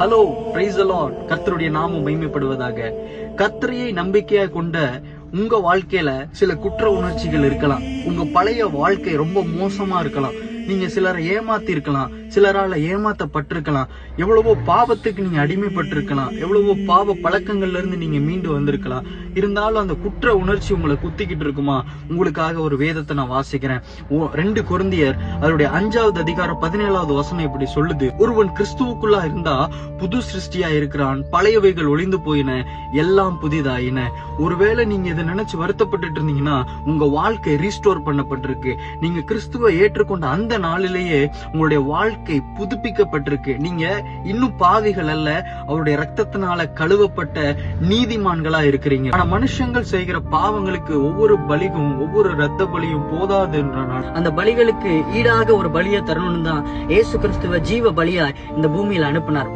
Hello, praise the Lord. கர்த்தருடைய நாமம் மகிமைப்படுவதாக. கர்த்தரையை நம்பிக்கையாக கொண்ட உங்க வாழ்க்கையில சில குற்ற உணர்ச்சிகள் இருக்கலாம். உங்க பழைய வாழ்க்கை ரொம்ப மோசமா இருக்கலாம். நீங்க சிலரை ஏமாத்தி இருக்கலாம், சிலரால ஏமாத்தப்பட்டிருக்கலாம், எவ்வளவோ பாவத்துக்கு நீங்க அடிமைப்பட்டிருக்கலாம், எவ்வளவோ பாவ பழக்கங்கள்ல இருந்து நீங்க மீண்டு வந்திருக்கலாம். இருந்தாலும் அந்த குற்ற உணர்ச்சி உங்களை குத்திக்கிட்டு இருக்குமா? உங்களுக்காக ஒரு வேதத்தை நான் வாசிக்கிறேன். 2 கொரிந்தியர் அதனுடைய 5வது அதிகாரம் 17வது வசனம் இப்படி சொல்லுது: ஒருவன் கிறிஸ்துவுக்குள்ளா இருந்தா புது சிருஷ்டியா இருக்கிறான், பழையவைகள் ஒளிந்து போயின, எல்லாம் புதிதாயின. ஒருவேளை நீங்க இதை நினைச்சு வருத்தப்பட்டு இருந்தீங்கன்னா உங்க வாழ்க்கை ரீஸ்டோர் பண்ணப்பட்டிருக்கு. நீங்க கிறிஸ்துவை ஏற்றுக்கொண்ட அந்த நாளிலேயே உங்களுடைய வாழ்க்கை புதுப்பிக்கப்பட்டிருக்கு. நீங்க இன்னும் பாவிகள் அல்ல, அவருடைய ரத்தத்தினால கழுவப்பட்ட நீதிமான்களா இருக்கிறீங்க. ஆனா மனுஷங்கள் செய்கிற பாவங்களுக்கு ஒவ்வொரு பலியும் ஒவ்வொரு ரத்த பலியும் போதாது என்றால் அந்த பலிகளுக்கு ஈடாக ஒரு பலியை தரணும்னு தான் ஏசு கிறிஸ்துவ ஜீவ பலியா இந்த பூமியில அனுப்பினார்.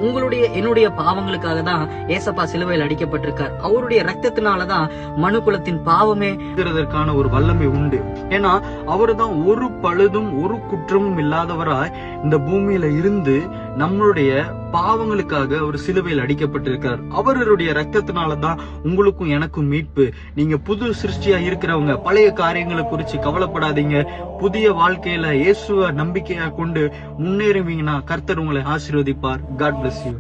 என்னுடைய பாவங்களுக்காக தான் ஏசப்பா சிலுவையில் அடிக்கப்பட்டிருக்கார். அவருடைய ரத்தத்தினாலதான் மனு குலத்தின் பாவமே இதற்கான ஒரு வல்லமை உண்டு. ஏன்னா அவரு தான் ஒரு பழுதும் ஒரு குற்றமும் இல்லாதவராய் இந்த பூமியில இருந்து நம்மளுடைய பாவங்களுக்காக ஒரு சிலுவையில் அடிக்கப்பட்டிருக்கிறார். அவருடைய ரத்தத்தினாலதான் உங்களுக்கும் எனக்கும் மீட்பு. நீங்க புது சிருஷ்டியா இருக்கிறவங்க பழைய காரியங்களை குறிச்சு கவலைப்படாதீங்க. புதிய வாழ்க்கையில இயேசுவை நம்பிக்கையா கொண்டு முன்னேறுவீங்கன்னா கர்த்தர் உங்களை ஆசீர்வதிப்பார். God bless you.